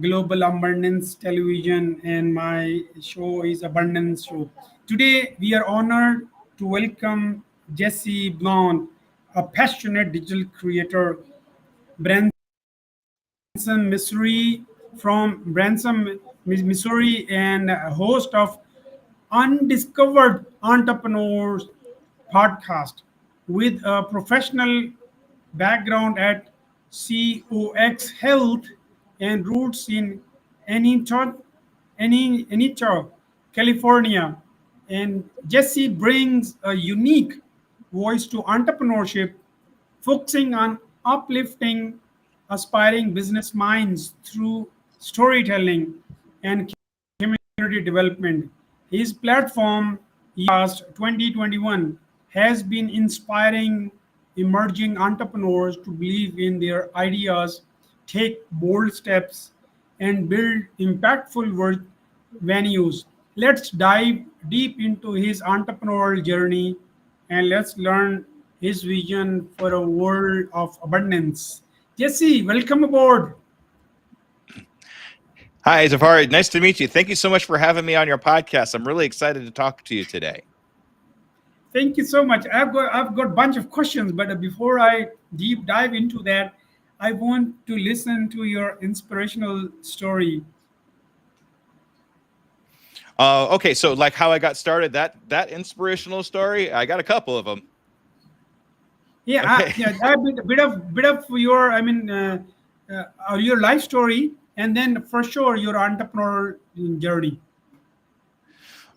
Global Abundance Television, and my show is Abundance Show. Today, we are honored to welcome Jesse Blount, a passionate digital creator, Branson, Missouri, from Branson, Missouri, and a host of Undiscovered Entrepreneurs podcast with a professional background at COX Health and roots in Anita, Anita, California. And Jesse brings a unique voice to entrepreneurship, focusing on uplifting aspiring business minds through storytelling and community development. His platform, Yast 2021, has been inspiring emerging entrepreneurs to believe in their ideas, take bold steps, and build impactful venues. Let's dive deep into his entrepreneurial journey and let's learn his vision for a world of abundance. Jesse, welcome aboard. Hi, Zafari. Nice to meet you. Thank you so much for having me on your podcast. I'm really excited to talk to you today. Thank you so much. I've got a bunch of questions, but before I deep dive into that, I want to listen to your inspirational story. Okay, so like how I got started, that inspirational story, I got a couple of them. Yeah, Okay. yeah, a bit of your, your life story, and then for sure your entrepreneurial journey.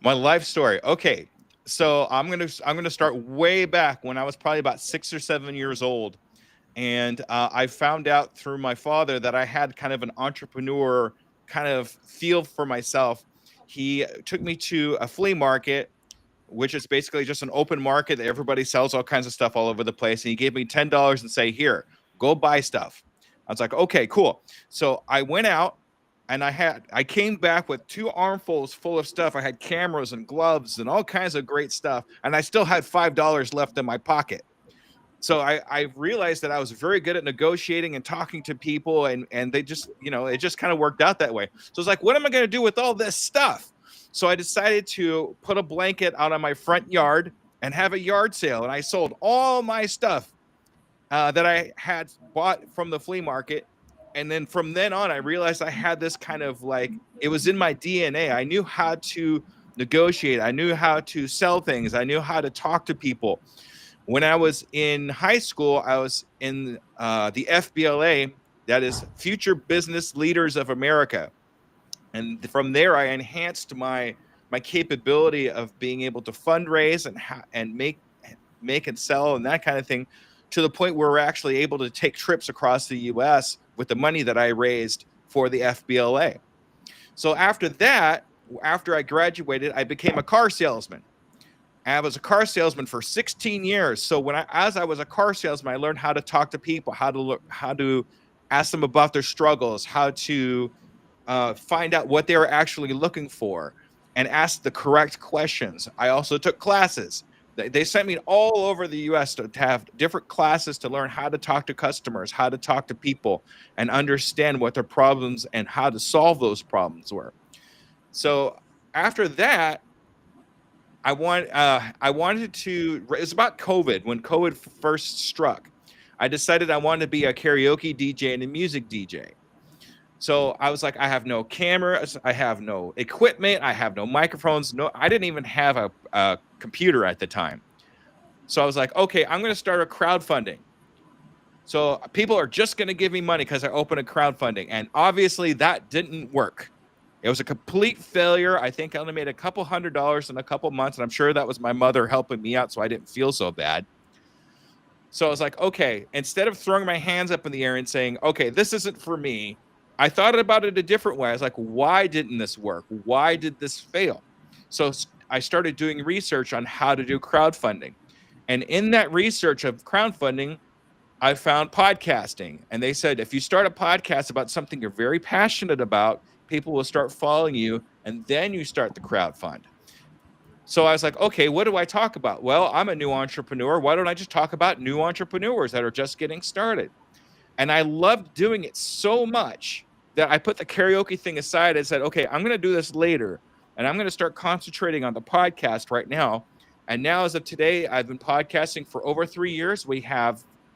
My life story. Okay. So I'm gonna start way back when I was probably about 6 or 7 years old. And I found out through my father that I had kind of an entrepreneur kind of feel for myself. He took me to a flea market, which is basically just an open market that everybody sells all kinds of stuff all over the place. And he gave me $10 and say, "Here, go buy stuff." I was like, "Okay, cool." So I went out and I came back with 2 armfuls full of stuff. I had cameras and gloves and all kinds of great stuff, and I still had $5 left in my pocket. So I realized that I was very good at negotiating and talking to people, and they just, it just kind of worked out that way. So it's like, what am I going to do with all this stuff? So I decided to put a blanket out on my front yard and have a yard sale, and I sold all my stuff that I had bought from the flea market. And then from then on, I realized I had this kind of like, it was in my DNA. I knew how to negotiate. I knew how to sell things. I knew how to talk to people. When I was in high school, I was in the FBLA, that is Future Business Leaders of America. And from there, I enhanced my capability of being able to fundraise and make and sell and that kind of thing, to the point where we're actually able to take trips across the U.S. with the money that I raised for the FBLA. So after that, after I graduated, I became a car salesman. I was a car salesman for 16 years. So as I was a car salesman, I learned how to talk to people, how to ask them about their struggles, how to find out what they were actually looking for, and ask the correct questions. I also took classes. They sent me all over the U.S. to have different classes to learn how to talk to customers, how to talk to people, and understand what their problems and how to solve those problems were. So after that, I wanted to. It was about COVID, when COVID first struck. I decided I wanted to be a karaoke DJ and a music DJ. So I was like, I have no cameras, I have no equipment, I have no microphones. No, I didn't even have a computer at the time. So I was like, okay, I'm going to start a crowdfunding. So people are just going to give me money because I opened a crowdfunding, and obviously that didn't work. It was a complete failure. I think I only made a couple $100s in a couple months, and I'm sure that was my mother helping me out, so I didn't feel so bad. So I was like, okay, instead of throwing my hands up in the air and saying, okay, this isn't for me, I thought about it a different way. I was like, why didn't this work? Why did this fail? So I started doing research on how to do crowdfunding. And in that research of crowdfunding, I found podcasting. And they said, if you start a podcast about something you're very passionate about, people will start following you, and then you start the crowdfund. So I was like, okay, what do I talk about? Well, I'm a new entrepreneur. Why don't I just talk about new entrepreneurs that are just getting started? And I loved doing it so much that I put the karaoke thing aside and said, okay, I'm going to do this later. And I'm going to start concentrating on the podcast right now. And now, as of today, I've been podcasting for over 3 years.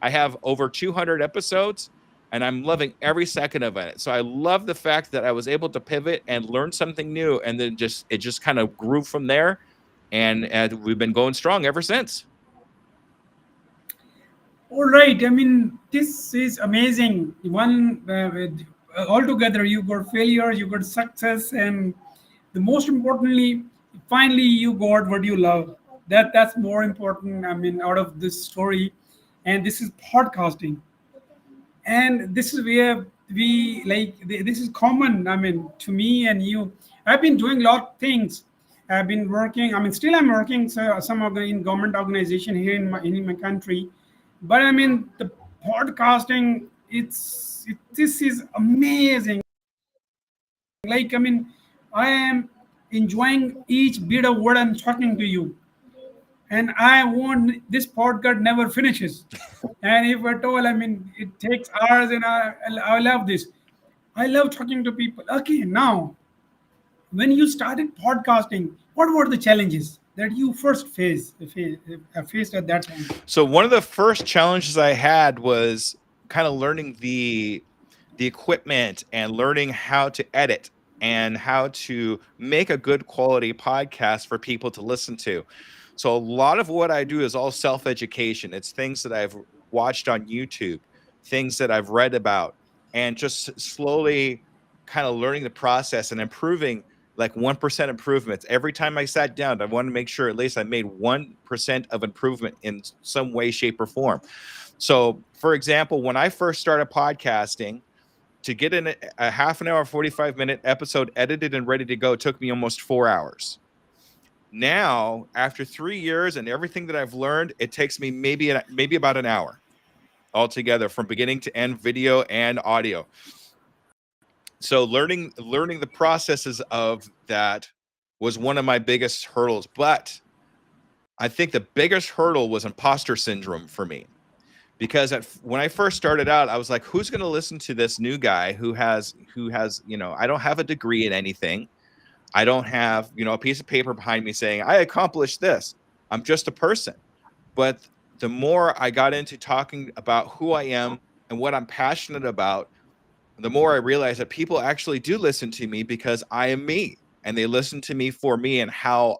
I have over 200 episodes, and I'm loving every second of it. So I love the fact that I was able to pivot and learn something new, and then it just kind of grew from there, and we've been going strong ever since. All right. I mean, this is amazing. One altogether, you got failure, you got success, and the most importantly, finally, you got what you love. That's more important. I mean, out of this story, and this is podcasting, and this is where we like. This is common. I mean, to me and you, I've been doing a lot of things. I've been working. I mean, still I'm working. So some in government organization here in my country, but I mean the podcasting. This is amazing. Like I mean, I am enjoying each bit of what I'm talking to you, and I want this podcast never finishes. And if at all, I mean, it takes hours, and I love this. I love talking to people. Okay, now when you started podcasting, what were the challenges that you faced at that time? So one of the first challenges I had was kind of learning the equipment and learning how to edit and how to make a good quality podcast for people to listen to. So a lot of what I do is all self-education. It's things that I've watched on YouTube, things that I've read about, and just slowly kind of learning the process and improving, like 1% improvements. Every time I sat down, I wanted to make sure at least I made 1% of improvement in some way, shape, or form. So, for example, when I first started podcasting, to get in a half an hour, 45-minute episode edited and ready to go took me almost 4 hours. Now, after 3 years and everything that I've learned, it takes me maybe about an hour altogether, from beginning to end, video and audio. So learning the processes of that was one of my biggest hurdles. But I think the biggest hurdle was imposter syndrome for me, because when I first started out, I was like, who's going to listen to this new guy who has, I don't have a degree in anything. I don't have, a piece of paper behind me saying I accomplished this. I'm just a person. But the more I got into talking about who I am and what I'm passionate about, the more I realized that people actually do listen to me because I am me, and they listen to me for me and how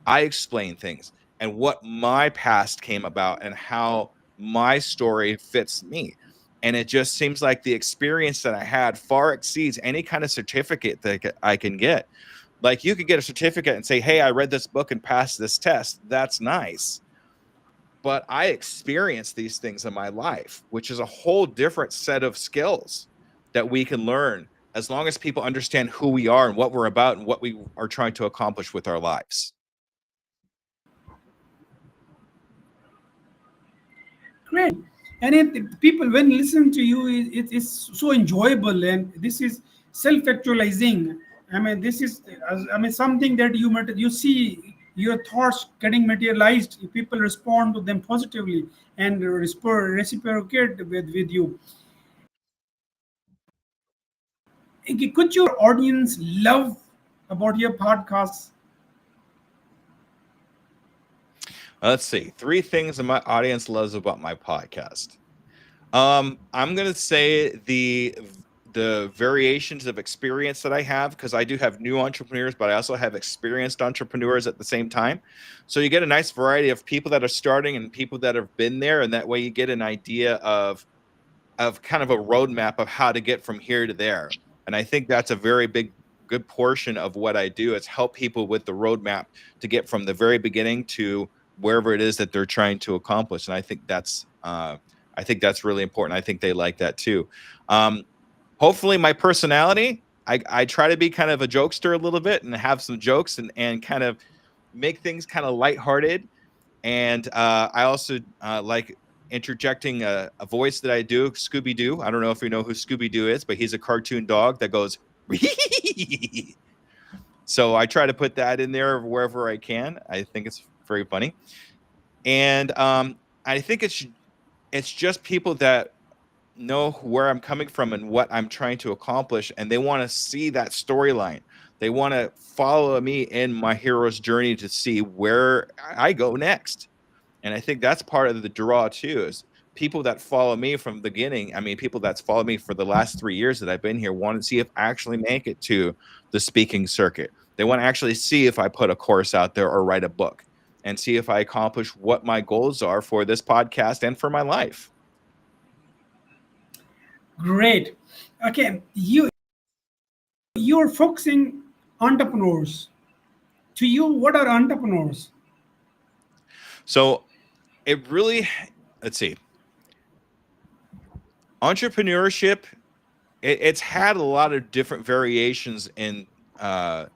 I explain things and what my past came about and how my story fits me. And it just seems like the experience that I had far exceeds any kind of certificate that I can get. Like, you could get a certificate and say, hey, I read this book and passed this test. That's nice. But I experienced these things in my life, which is a whole different set of skills that we can learn, as long as people understand who we are and what we're about and what we are trying to accomplish with our lives. Great. And people, when listen to you, it's so enjoyable, and this is self-actualizing. I mean, this is, I mean, something that you see your thoughts getting materialized. People respond to them positively and reciprocate with you. Could your audience love about your podcasts? Let's see. 3 things that my audience loves about my podcast. I'm gonna say the variations of experience that I have, because I do have new entrepreneurs, but I also have experienced entrepreneurs at the same time. So you get a nice variety of people that are starting and people that have been there, and that way you get an idea of kind of a roadmap of how to get from here to there. And I think that's a very good portion of what I do, is help people with the roadmap to get from the very beginning to wherever it is that they're trying to accomplish. And I think that's really important. I think they like that too. Hopefully my personality, I try to be kind of a jokester a little bit and have some jokes and kind of make things kind of lighthearted. And I also like interjecting a voice that I do, Scooby-Doo. I don't know if you know who Scooby-Doo is, but he's a cartoon dog that goes, so I try to put that in there wherever I can. I think it's very funny. And I think it's just people that know where I'm coming from and what I'm trying to accomplish, and they want to see that storyline. They want to follow me in my hero's journey to see where I go next. And I think that's part of the draw too, is people that follow me from the beginning. I mean, people that's followed me for the last 3 years that I've been here want to see if I actually make it to the speaking circuit. They want to actually see if I put a course out there or write a book, and see if I accomplish what my goals are for this podcast and for my life. Great. Okay, you're focusing entrepreneurs. To you, what are entrepreneurs? So it really, let's see, entrepreneurship, it's had a lot of different variations uh,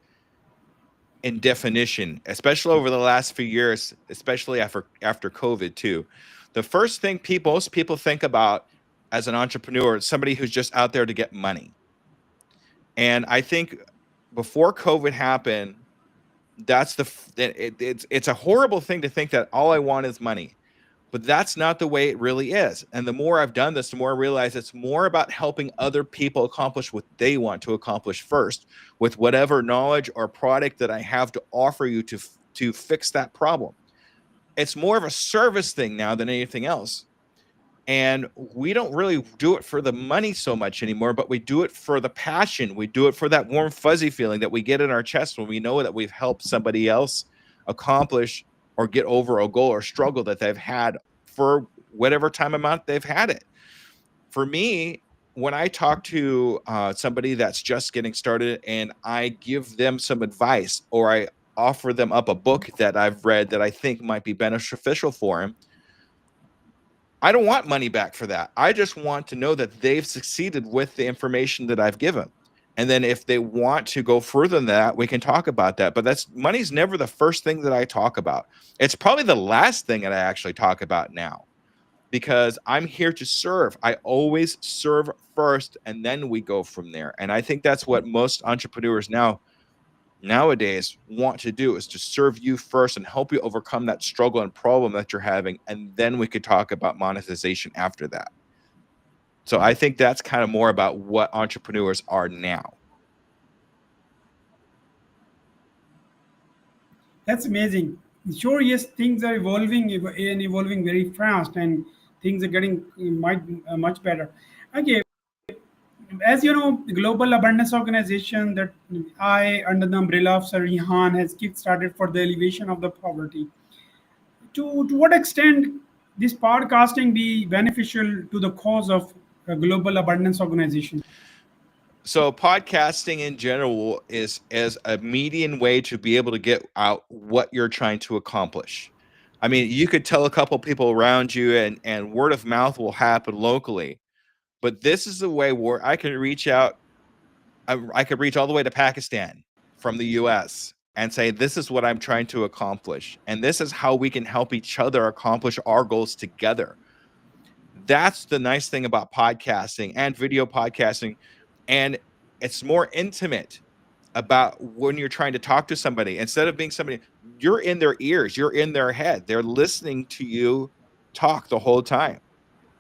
in definition, especially over the last few years, especially after COVID too. The first thing most people think about as an entrepreneur is somebody who's just out there to get money. And I think before COVID happened, it's a horrible thing to think that all I want is money. But that's not the way it really is. And the more I've done this, the more I realize it's more about helping other people accomplish what they want to accomplish first, with whatever knowledge or product that I have to offer you to fix that problem. It's more of a service thing now than anything else. And we don't really do it for the money so much anymore, but we do it for the passion. We do it for that warm, fuzzy feeling that we get in our chest when we know that we've helped somebody else accomplish or get over a goal or struggle that they've had for whatever time amount they've had it. For me, when I talk to somebody that's just getting started and I give them some advice, or I offer them up a book that I've read that I think might be beneficial for them, I don't want money back for that. I just want to know that they've succeeded with the information that I've given. And then if they want to go further than that, we can talk about that. But money's never the first thing that I talk about. It's probably the last thing that I actually talk about now, because I'm here to serve. I always serve first, and then we go from there. And I think that's what most entrepreneurs nowadays want to do, is to serve you first and help you overcome that struggle and problem that you're having, and then we could talk about monetization after that. So I think that's kind of more about what entrepreneurs are now. That's amazing. Sure, yes, things are and evolving very fast, and things are getting much better. Okay, as you know, the Global Abundance Organization that I, under the umbrella of Sir Rehan, has kick-started for the elevation of the poverty. To what extent this podcasting be beneficial to the cause of Global Abundance Organization? So podcasting in general is as a median way to be able to get out what you're trying to accomplish. I mean, you could tell a couple people around you, and word of mouth will happen locally. But this is the way where I can reach out. I could reach all the way to Pakistan from the US and say, this is what I'm trying to accomplish. And this is how we can help each other accomplish our goals together. That's the nice thing about podcasting and video podcasting. And it's more intimate about when you're trying to talk to somebody. Instead of being somebody, you're in their ears, you're in their head. They're listening to you talk the whole time.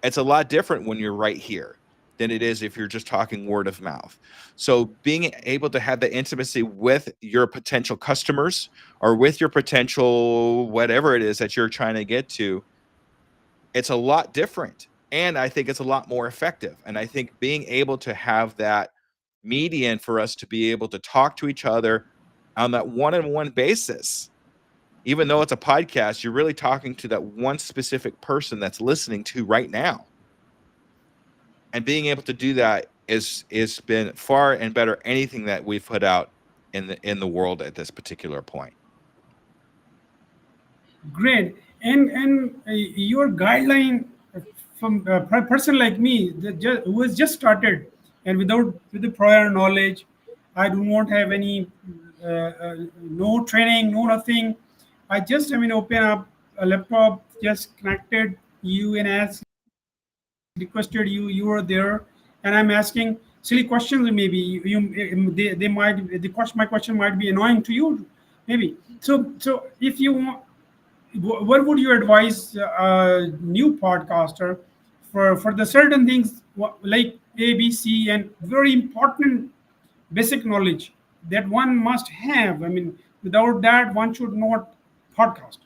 It's a lot different when you're right here than it is if you're just talking word of mouth. So being able to have the intimacy with your potential customers, or with your potential whatever it is that you're trying to get to, it's a lot different. And I think it's a lot more effective. And I think being able to have that median for us to be able to talk to each other on that one-on-one basis, even though it's a podcast, you're really talking to that one specific person that's listening to right now. And being able to do that is been far and better anything that we've put out in the world at this particular point. Great. And your guideline from a person like me who has just started, and with the prior knowledge, I do not have any no training, no nothing. Open up a laptop, just connected you and ask, requested you were there, and I'm asking silly questions. Maybe they might the question my question might be annoying to you, maybe. So if you want, what would you advise a new podcaster for the certain things like A, B, C, and very important basic knowledge that one must have. I mean, without that, one should not podcast.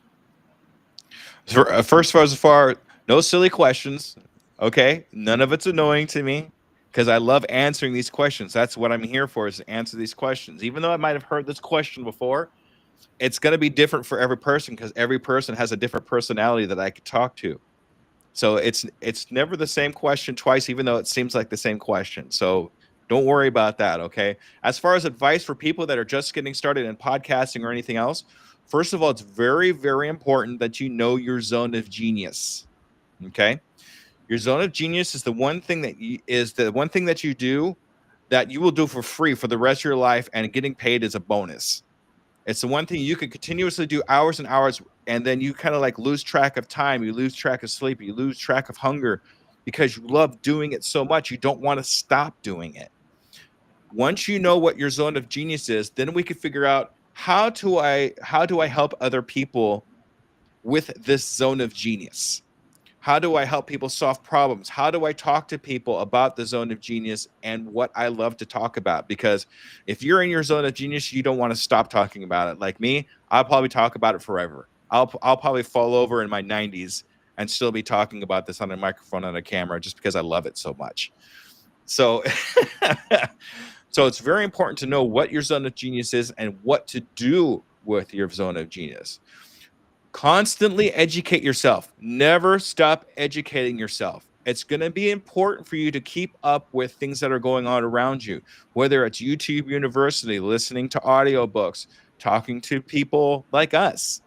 First of all, no silly questions. Okay, none of it's annoying to me because I love answering these questions. That's what I'm here for, is to answer these questions. Even though I might have heard this question before, it's going to be different for every person because every person has a different personality that I could talk to. So it's never the same question twice, even though it seems like the same question. So don't worry about that. Okay. As far as advice for people that are just getting started in podcasting or anything else, first of all, it's very, very important that you know your zone of genius. Okay. Your zone of genius is the one thing that you do that you will do for free for the rest of your life, and getting paid is a bonus. It's the one thing you can continuously do hours and hours, and then you kind of like lose track of time, you lose track of sleep, you lose track of hunger because you love doing it so much you don't want to stop doing it. Once you know what your zone of genius is, then we can figure out how do I help other people with this zone of genius. How do I help people solve problems? How do I talk to people about the zone of genius and what I love to talk about? Because if you're in your zone of genius, you don't want to stop talking about it. Like me, I'll probably talk about it forever. I'll probably fall over in my 90s and still be talking about this on a microphone and a camera just because I love it so much. So so it's very important to know what your zone of genius is and what to do with your zone of genius. Constantly educate yourself. Never stop educating yourself. It's going to be important for you to keep up with things that are going on around you, whether it's YouTube University, listening to audiobooks, talking to people like us.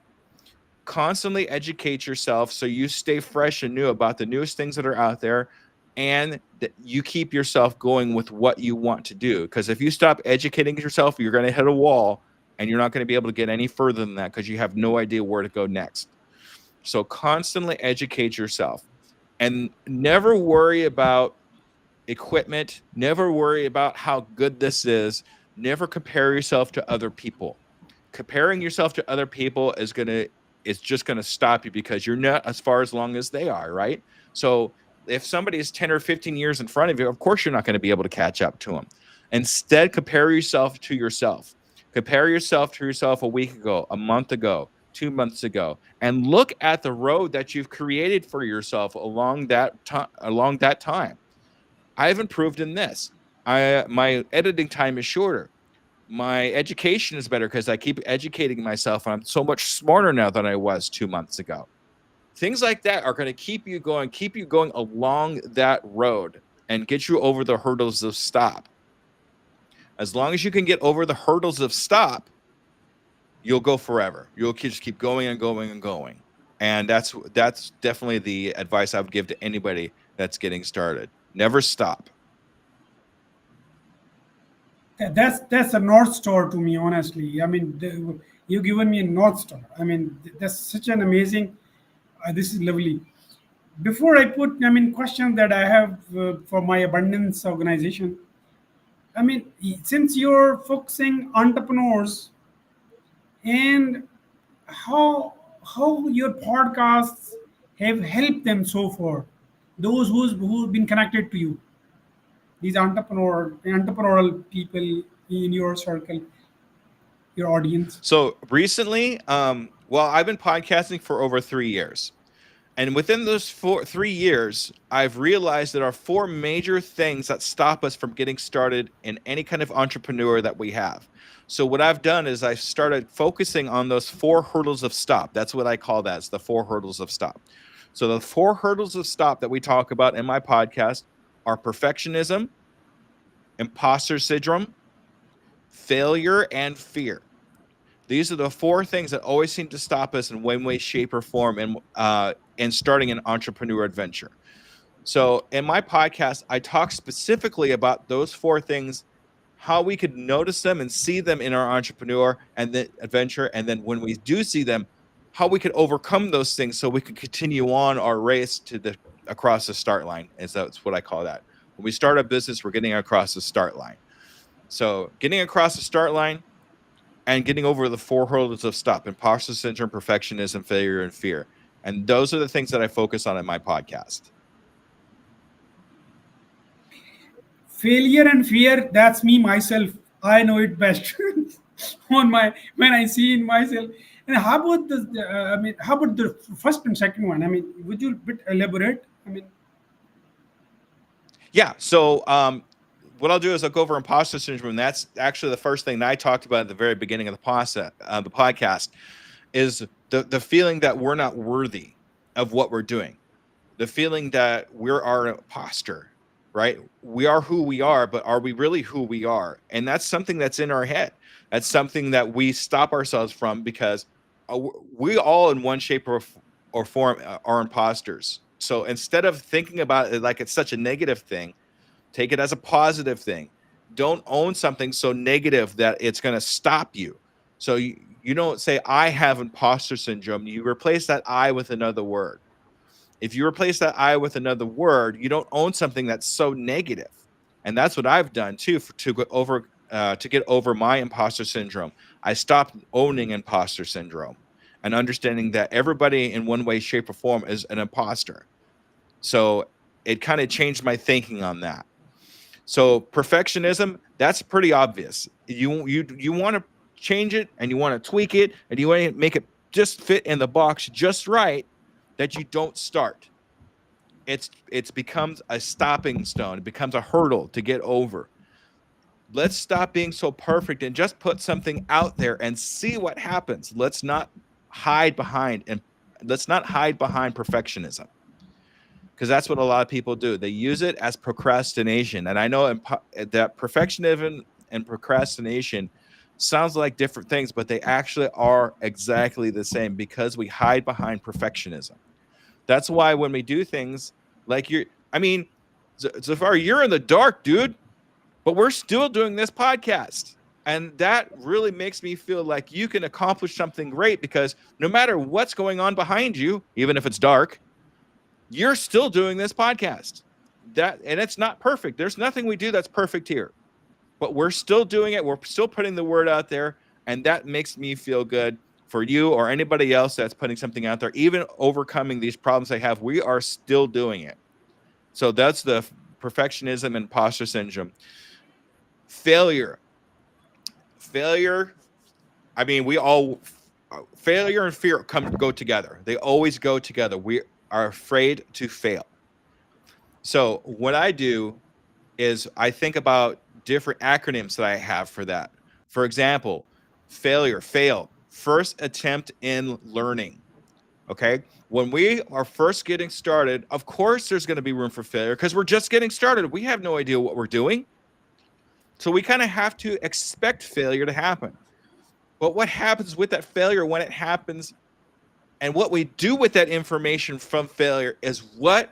Constantly educate yourself so you stay fresh and new about the newest things that are out there, and that you keep yourself going with what you want to do. Because if you stop educating yourself, you're going to hit a wall and you're not going to be able to get any further than that because you have no idea where to go next. So constantly educate yourself, and never worry about equipment, never worry about how good this is, never compare yourself to other people. Comparing yourself to other people is just going to stop you because you're not as far as long as they are, right? So if somebody is 10 or 15 years in front of you, of course you're not going to be able to catch up to them. Instead, compare yourself to yourself. Compare yourself to yourself a week ago, a month ago, 2 months ago, and look at the road that you've created for yourself along that time. I've improved in this. My editing time is shorter. My education is better because I keep educating myself, and I'm so much smarter now than I was 2 months ago. Things like that are going to keep you going along that road and get you over the hurdles of stop. As long as you can get over the hurdles of stop, you'll go forever. You'll just keep going and going and going. And that's definitely the advice I would give to anybody that's getting started. Never stop. That's a north star to me, honestly. I mean, you've given me a north star. I mean, that's such an amazing. This is lovely. Before I put, I mean, question that I have for my abundance organization. I mean, since you're focusing entrepreneurs, and how your podcasts have helped them so far, those who've been connected to you, these entrepreneurial people in your circle, your audience. So recently, well, I've been podcasting for over 3 years. And within those 3 years, I've realized there are four major things that stop us from getting started in any kind of entrepreneur that we have. So what I've done is I've started focusing on those four hurdles of stop. That's what I call that. It's the four hurdles of stop. So the four hurdles of stop that we talk about in my podcast are perfectionism, imposter syndrome, failure, and fear. These are the four things that always seem to stop us in one way, shape, or form in starting an entrepreneur adventure. So in my podcast, I talk specifically about those four things, how we could notice them and see them in our entrepreneur and the adventure, and then when we do see them, how we could overcome those things so we could continue on our race to the across the start line. And so that's what I call that. When we start a business, we're getting across the start line. So getting across the start line and getting over the four hurdles of stop: imposter syndrome, perfectionism, failure, and fear. And those are the things that I focus on in my podcast. Failure and fear, that's me myself. I know it best on my when I see in myself. And how about the I mean, how about the first and second one? I mean, would you bit elaborate? I mean, Yeah. So what I'll do is I'll go over imposter syndrome. That's actually the first thing that I talked about at the very beginning of the podcast, is the feeling that we're not worthy of what we're doing, the feeling that we're our imposter, right? We are who we are, but are we really who we are? And that's something that's in our head. That's something that we stop ourselves from, because we all, in one shape or form, are imposters. So instead of thinking about it like it's such a negative thing, take it as a positive thing. Don't own something so negative that it's going to stop you. So you don't say, I have imposter syndrome. You replace that I with another word. If you replace that I with another word, you don't own something that's so negative. And that's what I've done too, to get over my imposter syndrome. I stopped owning imposter syndrome and understanding that everybody in one way, shape, or form is an imposter. So it kind of changed my thinking on that. So perfectionism, that's pretty obvious. You want to change it, and you want to tweak it, and you want to make it just fit in the box just right, that you don't start. It's becomes a stopping stone. It becomes a hurdle to get over. Let's stop being so perfect and just put something out there and see what happens. Hide behind and let's not hide behind perfectionism, because that's what a lot of people do. They use it as procrastination. And I know that perfectionism and procrastination sounds like different things, but they actually are exactly the same, because we hide behind perfectionism. That's why when we do things like I mean, Zafar, you're in the dark, dude, but we're still doing this podcast. And that really makes me feel like you can accomplish something great, because no matter what's going on behind you, even if it's dark, you're still doing this podcast. And it's not perfect. There's nothing we do that's perfect here, but we're still doing it. We're still putting the word out there, and that makes me feel good for you or anybody else that's putting something out there. Even overcoming these problems they have, we are still doing it. So that's the perfectionism and imposter syndrome. Failure. Failure. I mean, failure and fear go together. They always go together. We are afraid to fail. So what I do is I think about different acronyms that I have for that. For example, fail, first attempt in learning. Okay. When we are first getting started, of course, there's going to be room for failure, because we're just getting started. We have no idea what we're doing. So we kind of have to expect failure to happen. But what happens with that failure when it happens, and what we do with that information from failure, is what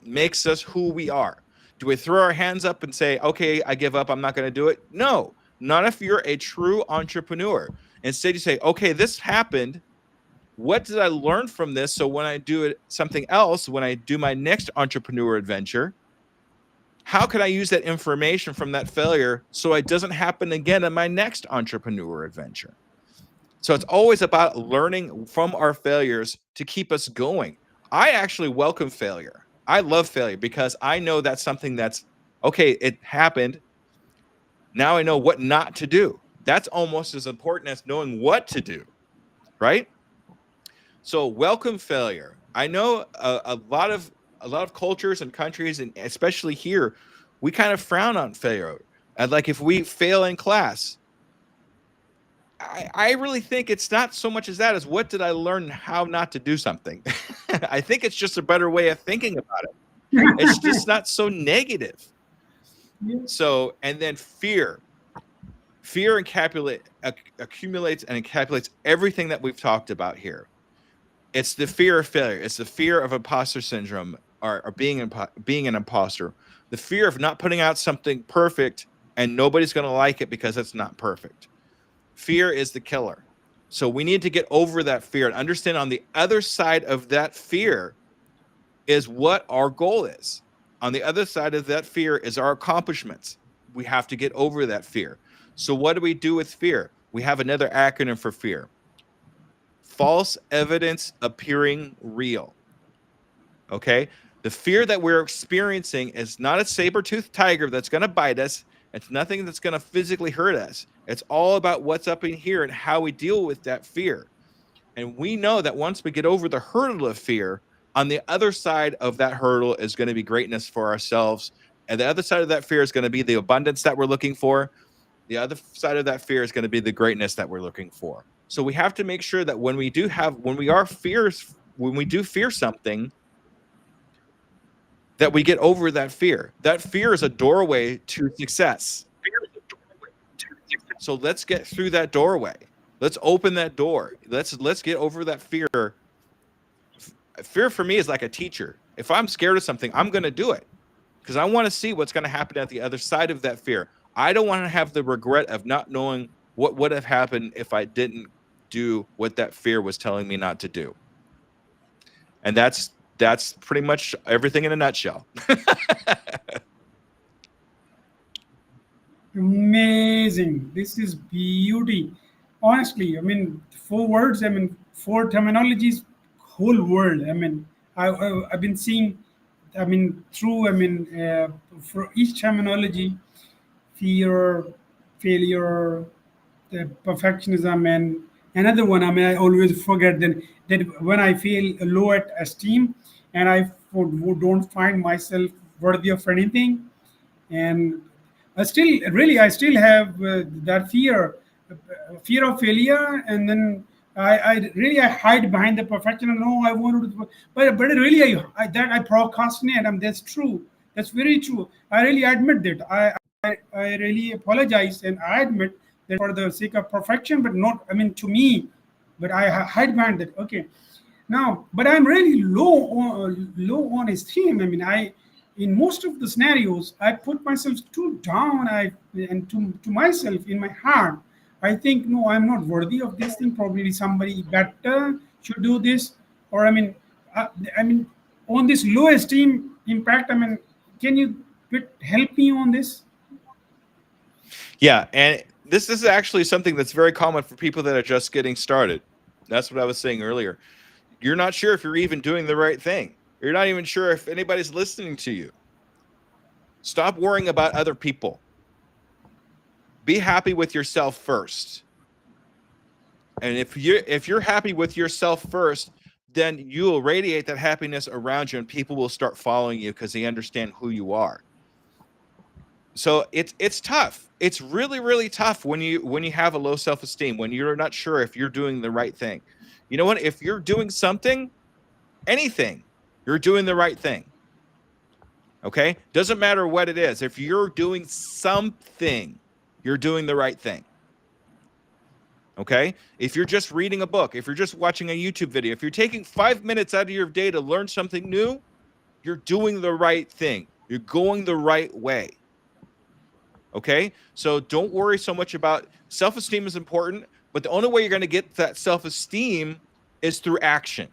makes us who we are. Do we throw our hands up and say, okay, I give up, I'm not going to do it? No, not if you're a true entrepreneur. Instead, you say, okay, this happened. What did I learn from this? So when I do something else, when I do my next entrepreneur adventure, how can I use that information from that failure so it doesn't happen again in my next entrepreneur adventure? So it's always about learning from our failures to keep us going. I actually welcome failure. I love failure, because I know that's something that's okay, it happened. Now I know what not to do. That's almost as important as knowing what to do, right? So welcome failure. I know a lot of cultures and countries, and especially here, we kind of frown on failure. And like, if we fail in class, I really think it's not so much as that as what did I learn how not to do something. I think it's just a better way of thinking about it. It's just not so negative. So, and then fear. Fear accumulates and encapsulates everything that we've talked about here. It's the fear of failure. It's the fear of imposter syndrome, or being an imposter. The fear of not putting out something perfect and nobody's going to like it because it's not perfect. Fear is the killer. So we need to get over that fear and understand on the other side of that fear is what our goal is. On the other side of that fear is our accomplishments. We have to get over that fear. So what do we do with fear? We have another acronym for fear: false evidence appearing real. Okay. The fear that we're experiencing is not a saber-toothed tiger that's going to bite us. It's nothing that's going to physically hurt us. It's all about what's up in here and how we deal with that fear. And we know that once we get over the hurdle of fear, on the other side of that hurdle is going to be greatness for ourselves. And the other side of that fear is going to be the abundance that we're looking for. The other side of that fear is going to be the greatness that we're looking for. So we have to make sure that when we do fear something, that we get over that fear. That fear is a doorway to success. So let's get through that doorway. Let's open that door. Let's get over that fear. Fear for me is like a teacher. If I'm scared of something, I'm going to do it because I want to see what's going to happen at the other side of that fear. I don't want to have the regret of not knowing what would have happened if I didn't do what that fear was telling me not to do. And that's pretty much everything in a nutshell. Amazing. This is beauty. Honestly, I mean, 4 words, I mean, 4 terminologies, whole world. I mean, I've been seeing, I mean, through, I mean, for each terminology, fear, failure, the perfectionism, and another one. I mean, I always forget that when I feel low at esteem and don't find myself worthy of anything, and I still have that fear of failure, and then I hide behind the perfection. And no, I want to, but really I procrastinate. And that's true. That's very true. I really admit that. I really apologize and I admit that for the sake of perfection, but not. I mean, to me, but I hide behind that. Okay, now, but I'm really low on esteem. I mean, in most of the scenarios, I put myself too down. And to myself in my heart, I think no, I'm not worthy of this thing. Probably somebody better should do this. Or I, I mean, on this low esteem impact. I mean, can you help me on this? Yeah, and this is actually something that's very common for people that are just getting started. That's what I was saying earlier. You're not sure if you're even doing the right thing. You're not even sure if anybody's listening to you. Stop worrying about other people. Be happy with yourself first. And if you're happy with yourself first, then you will radiate that happiness around you and people will start following you because they understand who you are. So it's tough. It's really, really tough when you have a low self-esteem, when you're not sure if you're doing the right thing. You know what? If you're doing something, anything, you're doing the right thing. Okay? Doesn't matter what it is. If you're doing something, you're doing the right thing. Okay? If you're just reading a book, if you're just watching a YouTube video, if you're taking 5 minutes out of your day to learn something new, you're doing the right thing. You're going the right way. Okay? So don't worry so much about self-esteem is important, but the only way you're going to get that self-esteem is through action.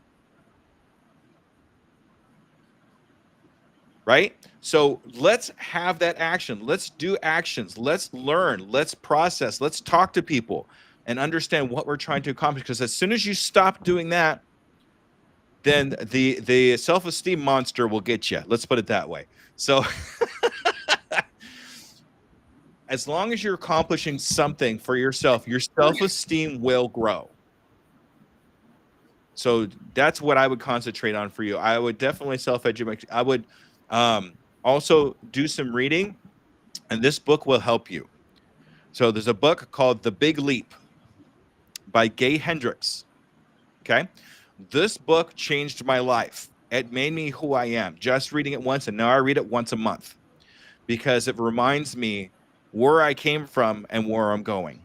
Right? So let's have that action. Let's do actions. Let's learn. Let's process. Let's talk to people and understand what we're trying to accomplish. Because as soon as you stop doing that, then the self-esteem monster will get you. Let's put it that way. So as long as you're accomplishing something for yourself, your self-esteem will grow. So that's what I would concentrate on for you. I would definitely self-educate. I would also do some reading, and this book will help you. So there's a book called The Big Leap by Gay Hendricks. Okay. This book changed my life. It made me who I am. Just reading it once, and now I read it once a month because it reminds me where I came from and where I'm going.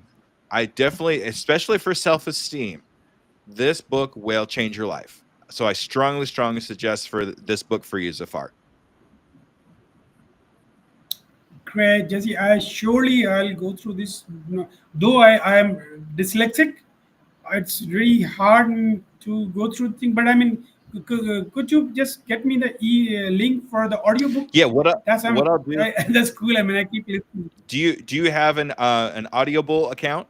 I definitely, especially for self-esteem, this book will change your life. So I strongly suggest for this book for you, Zafar. Great, Jesse. I'll go through this. No, though I am dyslexic, it's really hard to go through things. But I mean, could you just get me the link for the audiobook? Yeah, That's what I'll do. that's cool. I mean, I keep listening. Do you have an Audible account?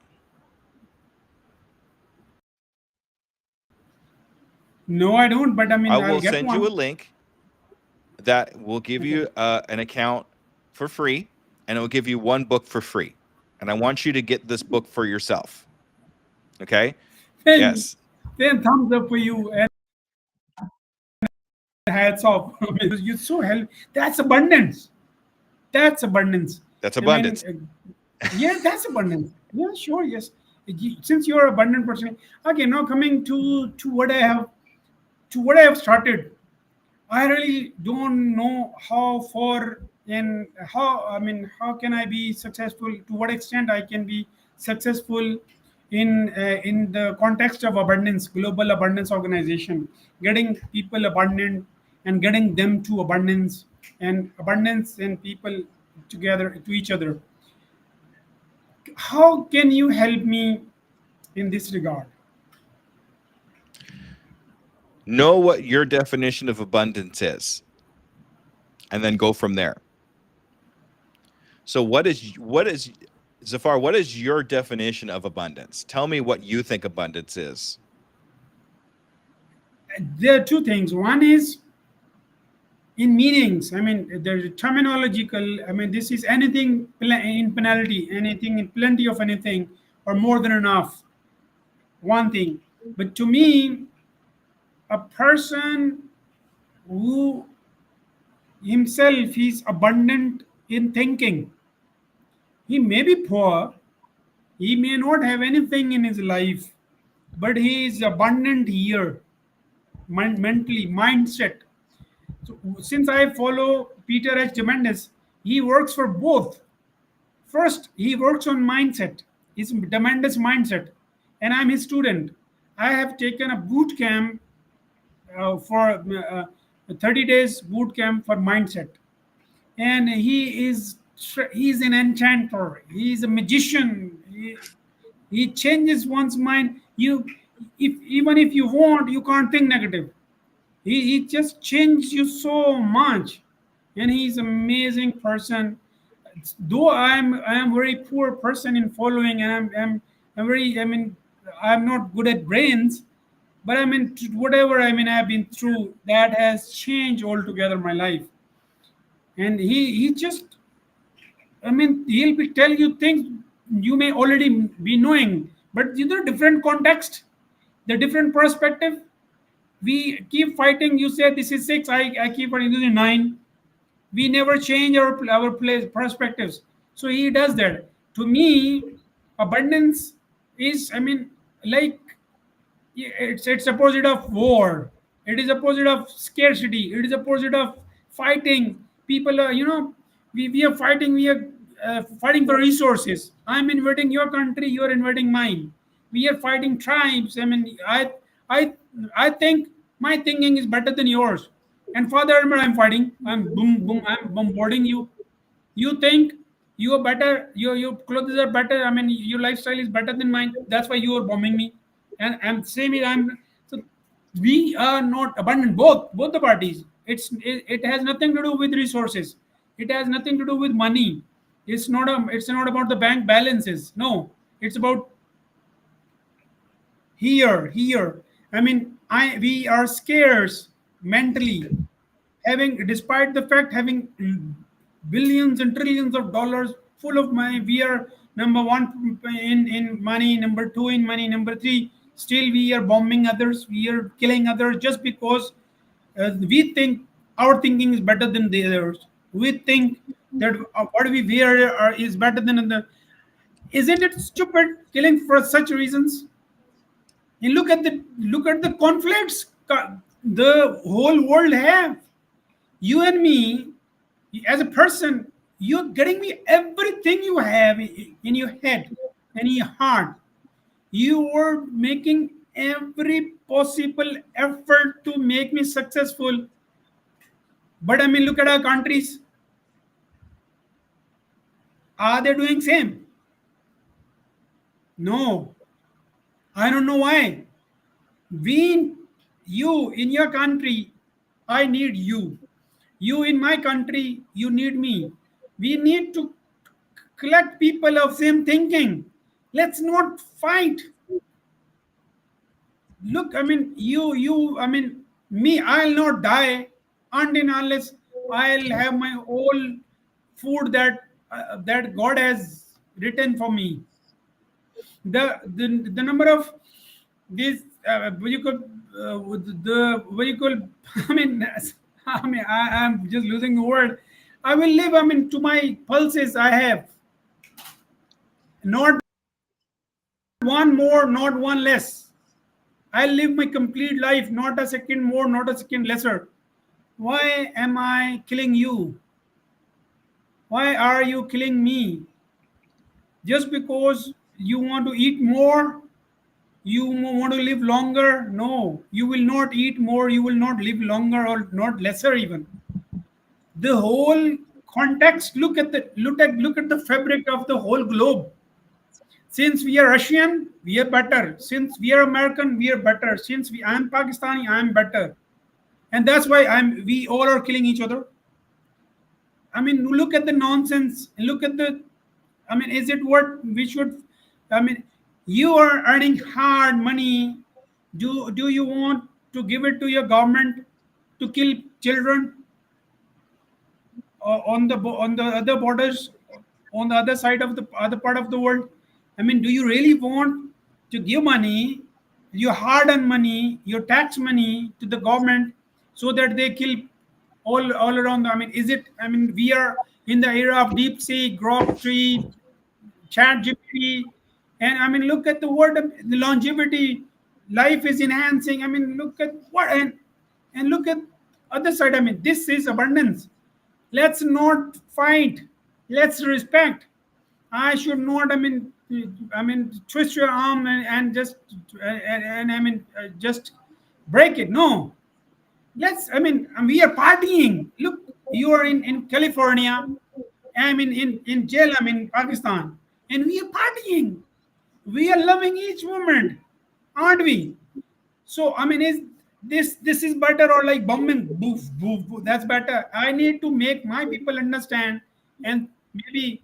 No, I don't. But I I mean, I'll will get send you a one. link. that will give Okay. you an account for free, and it will give you one book for free. And I want you to get this book for yourself. Okay? Then, Yes. then thumbs up for you and hats off because you so help. That's abundance. That's abundance. That's I mean, abundance. yeah, that's abundance. Yeah, sure, yes. Since you're abundant person, okay. Now coming to what I have started. I really don't know how far and how, I mean, how can I be successful? To what extent I can be successful in the context of abundance, global abundance organization, getting people abundant and getting them to abundance, and abundance and people together to each other. How can you help me in this regard? Know what your definition of abundance is, and then go from there. So what is Zafar, what is your definition of abundance? Tell me what you think abundance is. There are two things. One is in meanings. I mean, there's terminological. I mean, this is anything in penalty, anything in plenty of anything, or more than enough. One thing. But to me, a person who himself is abundant in thinking, he may be poor, he may not have anything in his life, but he is abundant here, mentally, mindset. So since I follow Peter H. Diamandis, he works for both. First, he works on mindset, his Diamandis mindset, and I'm his student. I have taken a boot camp for 30 days boot camp for mindset, and he's an enchanter. He's a magician. He changes one's mind. If even if you want, you can't think negative. He just changed you so much, and he's amazing person. Though I am very poor person in following, and I'm very, I mean, I'm not good at brains, but I mean, whatever, I mean, I've been through, that has changed altogether my life. And he just, I mean, he'll be tell you things you may already be knowing, but you know, different context, the different perspective. We keep fighting. You say this is six, I keep fighting this is nine. We never change our place perspectives. So he does that. To me, abundance is, I mean, like, it's opposite of war. It is opposite of scarcity. It is opposite of fighting. People are, we are fighting. We are fighting for resources. I'm invading your country. You are invading mine. We are fighting tribes. I mean, I, I think my thinking is better than yours. And for the armor, I'm fighting. I'm boom, boom. I'm bombarding you. You think you are better, your clothes are better, I mean, your lifestyle is better than mine, that's why you are bombing me. And same is I'm, so we are not abundant, both the parties. It has nothing to do with resources, it has nothing to do with money. It's not about the bank balances, no. It's about here. I mean, I we are scarce mentally, having, despite the fact having billions and trillions of dollars full of money. We are number one in money, number two in money, number three. Still, we are bombing others. We are killing others just because we think our thinking is better than the others. We think that what we wear is better than the. Isn't it stupid killing for such reasons? And look at the conflicts the whole world have. You and me, as a person, you're getting me everything you have in your head and in your heart. You were making every possible effort to make me successful. But I mean, look at our countries. Are they doing same? No. I don't know why. We, you in your country, I need you. You in my country, you need me. We need to collect people of same thinking. Let's not fight. Look, I mean, I mean, me, I'll not die until unless I'll have my whole food that God has written for me. The number of these what you call the what you call I mean I'm just losing the word. I will live. I mean, to my pulses I have, not one more, not one less. I live my complete life, not a second more, not a second lesser. Why am I killing you? Why are you killing me? Just because you want to eat more, you want to live longer? No, you will not eat more, you will not live longer or not lesser even. The whole context, look at the fabric of the whole globe. Since we are Russian, we are better. Since we are American, we are better. Since I am Pakistani, I am better. And that's why we all are killing each other. I mean, look at the nonsense. Look at the, I mean, is it what we should, I mean, you are earning hard money. Do you want to give it to your government to kill children on the other borders, on the other side of the other part of the world? I mean, do you really want to give money, your hard-earned money, your tax money to the government so that they kill all around? I mean, is it? I mean, we are in the era of deep sea, grok tree, chat GPT, and I mean, look at the word, the longevity, life is enhancing. I mean, look at what and look at other side. I mean, this is abundance. Let's not fight. Let's respect. I should not. I mean, twist your arm and just and I mean, just break it. No, let's. I mean, we are partying. Look, you are in California. I'm in jail. I'm in Pakistan, and we are partying. We are loving each moment, aren't we? So I mean, is this is better or like bombing? Boof, boof, boof. That's better. I need to make my people understand, and maybe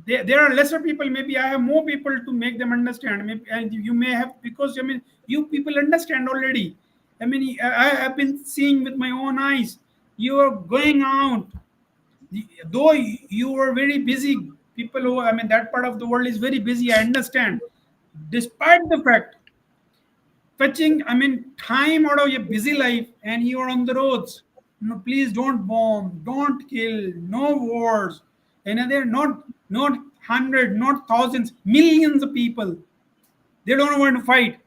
there are lesser people. Maybe I have more people to make them understand. Maybe and you may have, because I mean, you people understand already. I mean, I have been seeing with my own eyes. You are going out, though you were very busy. People who, I mean, that part of the world is very busy. I understand. Despite the fact, fetching, I mean, time out of your busy life, and you're on the roads. No, please don't bomb, don't kill, no wars. And they're not hundred, not thousands, millions of people. They don't want to fight.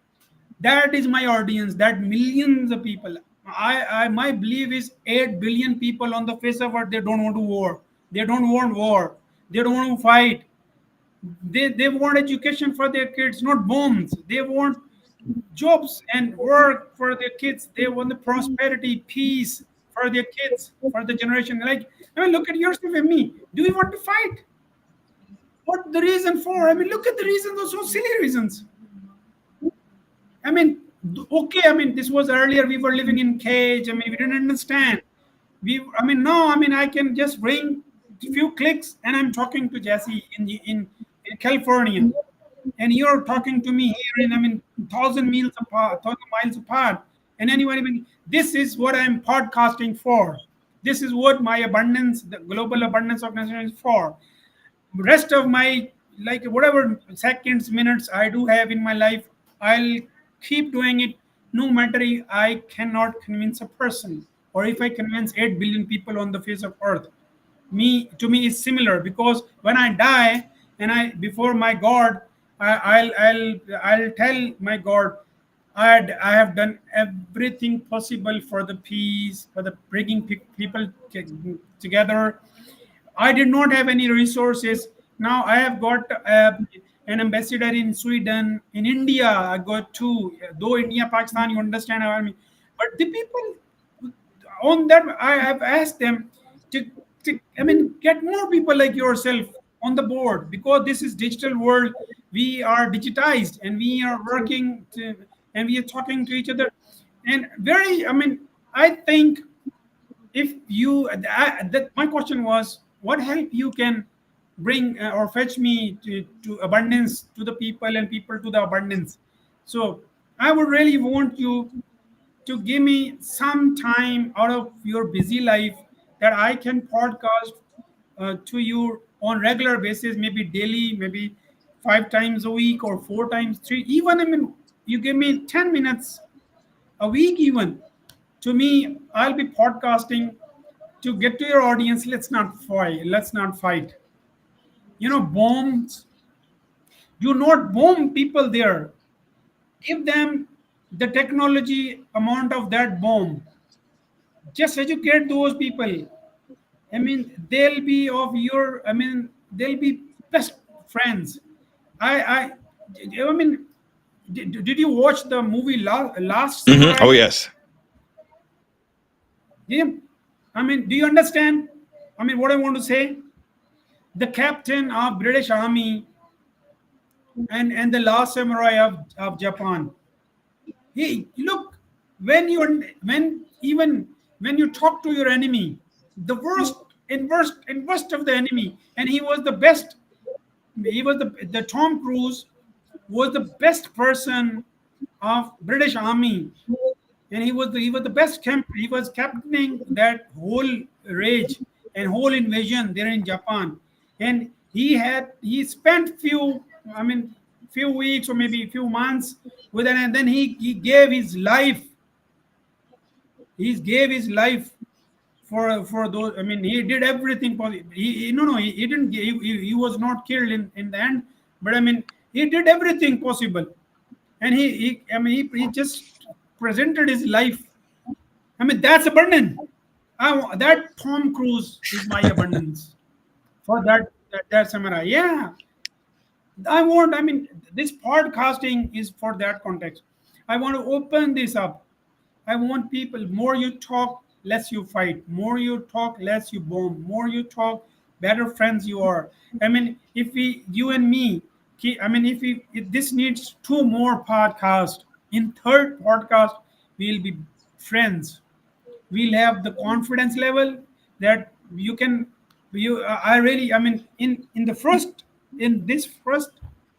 That is my audience. That millions of people. I my belief is 8 billion people on the face of earth. They don't want to war. They don't want war. They don't want to fight. They want education for their kids, not bombs. They want jobs and work for their kids. They want the prosperity, peace for their kids, for the generation. Like, I mean, look at yourself and me. Do we want to fight? What the reason for? I mean, look at the reasons, those so silly reasons. I mean, okay, I mean, this was earlier, we were living in cage. I mean, we didn't understand. I mean, no, I mean, I can just bring a few clicks and I'm talking to Jesse in California. And you're talking to me here in, I mean, thousand miles apart, thousand miles apart. And anyway, I mean, this is what I'm podcasting for. This is what my abundance, the global abundance organization is for. Rest of my, like, whatever seconds, minutes I do have in my life, I'll keep doing it. No matter if I cannot convince a person, or if I convince 8 billion people on the face of earth. Me, to me, is similar, because when I die and I before my God, I'll tell my God, I have done everything possible for the peace, for the bringing people together. I did not have any resources. Now I have got an ambassador in Sweden, in India. I got two. Though India, Pakistan, you understand what I mean. But the people on that, I have asked them to, I mean, get more people like yourself on the board, because this is digital world. We are digitized and we are working and we are talking to each other. And very, I mean, I think if you that my question was, what help you can bring or fetch me to abundance to the people and people to the abundance. So I would really want you to give me some time out of your busy life that I can podcast to you on regular basis, maybe daily, maybe 5 times a week or 4 times, three. Even I mean, you give me 10 minutes a week, even to me, I'll be podcasting to get to your audience. Let's not fight. Let's not fight. Bombs. Do not bomb people there. Give them the technology amount of that bomb. Just educate those people. I mean, they'll be of your. I mean, they'll be best friends. I mean, did you watch the movie Last Oh Samurai? yes. Jim, I mean, do you understand? I mean, what I want to say? The captain of British Army and the last samurai of Japan. Hey, look, when even when you talk to your enemy, the worst of the enemy, and he was the best. He was the Tom Cruise was the best person of British Army, and he was the best camp. He was captaining that whole rage and whole invasion there in Japan, and he spent few weeks or maybe a few months with it, and then he gave his life. He gave his life for those. I mean, he did everything possible. He didn't. He was not killed in the end, but I mean, he did everything possible, and he just presented his life. I mean, that's abundant. That Tom Cruise is my abundance for that samurai. Yeah, I mean, this podcasting is for that context. I want to open this up. I want people, more you talk, less you fight. More you talk, less you bomb. More you talk, better friends you are. I mean, if you and me, if this needs two more podcasts, in third podcast, we'll be friends. We'll have the confidence level that you can I really, I mean, in this first,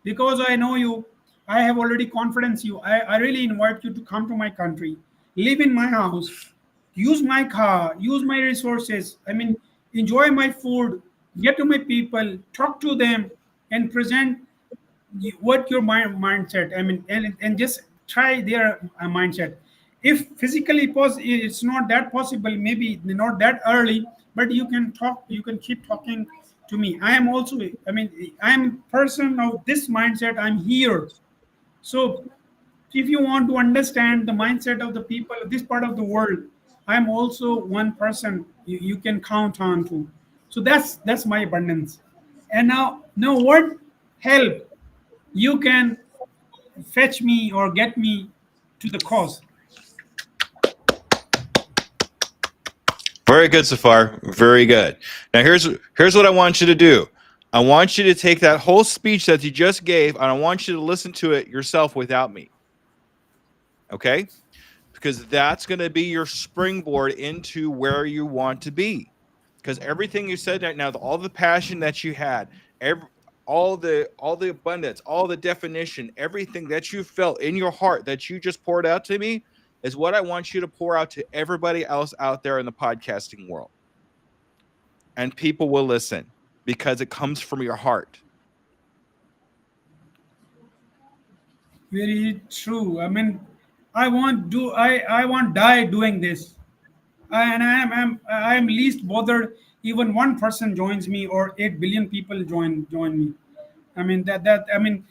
because I know you, I have already confidence you. I really invite you to come to my country, live in my house, use my car, use my resources. I mean, enjoy my food, get to my people, talk to them, and present what your mindset. I mean, and just try their mindset. If physically it's not that possible, maybe not that early, but you can talk, you can keep talking to me. I am also, I mean, I am person of this mindset. I'm here. So if you want to understand the mindset of the people of this part of the world, I'm also one person you can count on to. So that's my abundance. And now what help you can fetch me or get me to the cause. Very good, Safar. Very good. Now here's what I want you to do. I want you to take that whole speech that you just gave, and I want you to listen to it yourself without me. Okay? Because that's going to be your springboard into where you want to be. Because everything you said right now, all the passion that you had, all the abundance, all the definition, everything that you felt in your heart that you just poured out to me is what I want you to pour out to everybody else out there in the podcasting world. And people will listen because it comes from your heart. Very true. I mean, I want die doing this. And I am least bothered even one person joins me or 8 billion people join me. I mean that I mean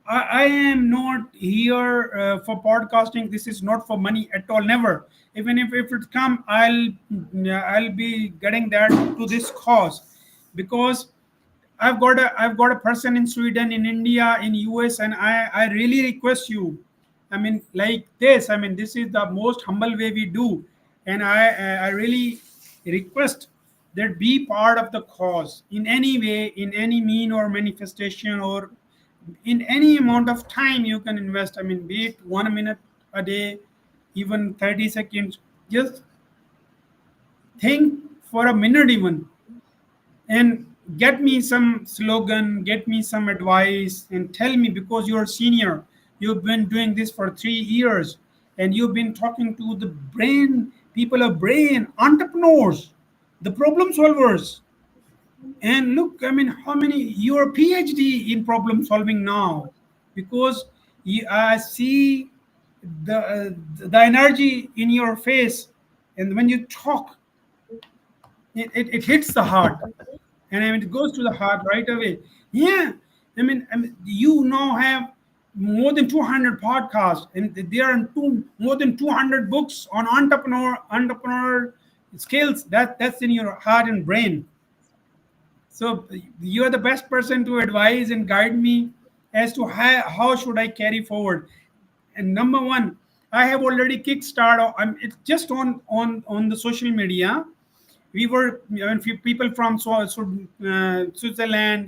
I am not here for podcasting. This is not for money at all. Never. Even if it come, I'll be getting that to this cause, because I've got a person in Sweden, in India, in US, and I really request you. I mean, like this. I mean, this is the most humble way we do, and I really request that be part of the cause in any way, in any mean or manifestation, or in any amount of time you can invest. I mean, be it 1 minute a day, even 30 seconds. Just think for a minute even, and get me some slogan, get me some advice, and tell me, because you're a senior, you've been doing this for 3 years, and you've been talking to the brain people of brain entrepreneurs. the problem solvers. And look, I mean, how many you're a PhD in problem solving now, because I see the energy in your face, and when you talk, it hits the heart, and I mean, it goes to the heart right away. Yeah, I mean, you now have more than 200 podcasts, and there are more than 200 books on entrepreneur skills. That's in your heart and brain. So you are the best person to advise and guide me as to how should I carry forward. And number one, I have already kickstart. It's just on the social media. We were, I mean, people from Switzerland,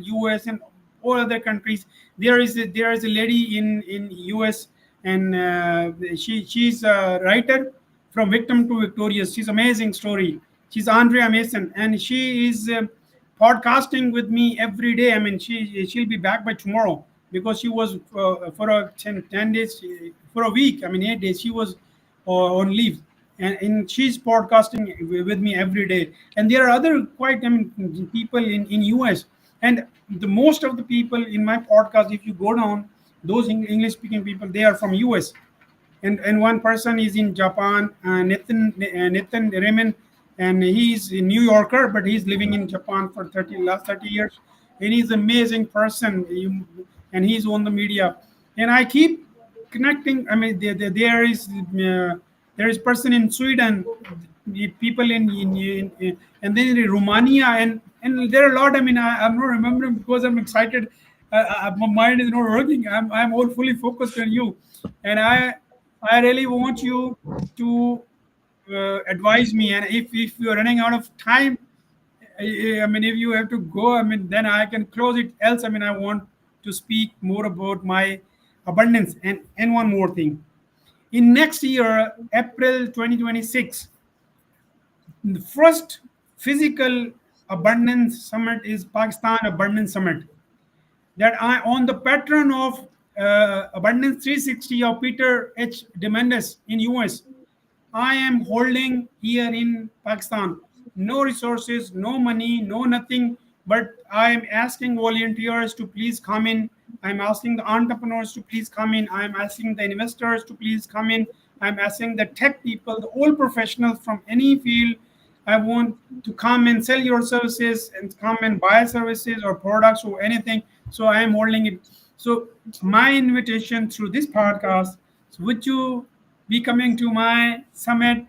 US, and all other countries. There is a lady in US, and she's a writer from victim to victorious. She's amazing story. She's Andrea Mason, and she is podcasting with me every day. I mean, she'll be back by tomorrow, because she was for 10 days, for a week. I mean, 8 days she was on leave, and she's podcasting with me every day. And there are other quite, I mean, people in US, and the most of the people in my podcast, if you go down, those English speaking people, they are from US. And one person is in Japan, Nathan Raymond, and he's a New Yorker, but he's living in Japan for last 30 years, and he's an amazing person, and he's on the media, and I keep connecting. I mean, there is person in Sweden, the people in and then in Romania, and there are a lot. I mean, I'm not remembering because I'm excited. My mind is not working. I'm all fully focused on you, and I really want you to advise me. And if you're running out of time, I mean, if you have to go, I mean, then I can close it. Else, I mean, I want to speak more about my abundance. And one more thing. In next year, April 2026, the first physical abundance summit is Pakistan Abundance Summit, that I, on the pattern of Abundance 360 of Peter H. Diamandis in US, I am holding here in Pakistan. No resources, no money, no nothing. But I am asking volunteers to please come in. I'm asking the entrepreneurs to please come in. I'm asking the investors to please come in. I'm asking the tech people, the all professionals from any field. I want to come and sell your services and come and buy services or products or anything. So I am holding it. So my invitation through this podcast, so would you be coming to my summit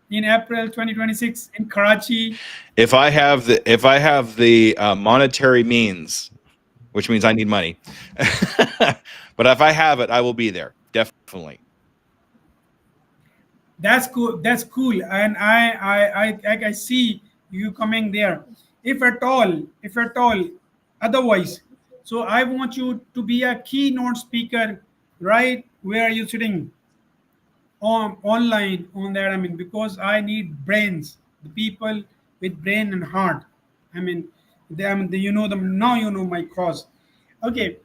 in April 2026 in Karachi? If I have the monetary means, which means I need money, but if I have it, I will be there definitely. That's cool. That's cool. And I see you coming there. If at all, otherwise. So I want you to be a keynote speaker right where you're sitting on online on that. I mean, because I need brains, the people with brain and heart. I mean, I mean, you know them now. You know my cause. Okay.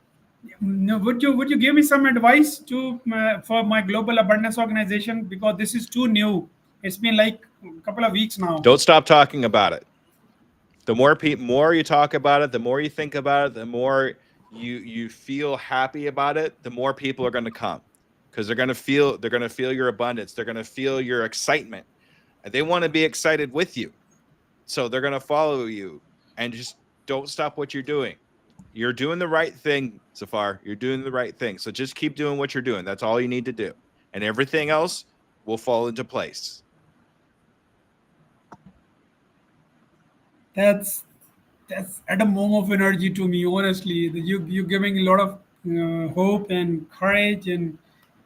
No, would you give me some advice to for my global abundance organization, because this is too new. It's been like a couple of weeks now. Don't stop talking about it. The more you talk about it, the more you think about it, the more you feel happy about it, the more people are going to come, because they're going to feel your abundance. They're going to feel your excitement, and they want to be excited with you. So they're going to follow you, and just don't stop what you're doing. You're doing the right thing, Safar. You're doing the right thing. So just keep doing what you're doing. That's all you need to do, and everything else will fall into place. That's that's at a moment of energy to me. Honestly, you're giving a lot of hope and courage, and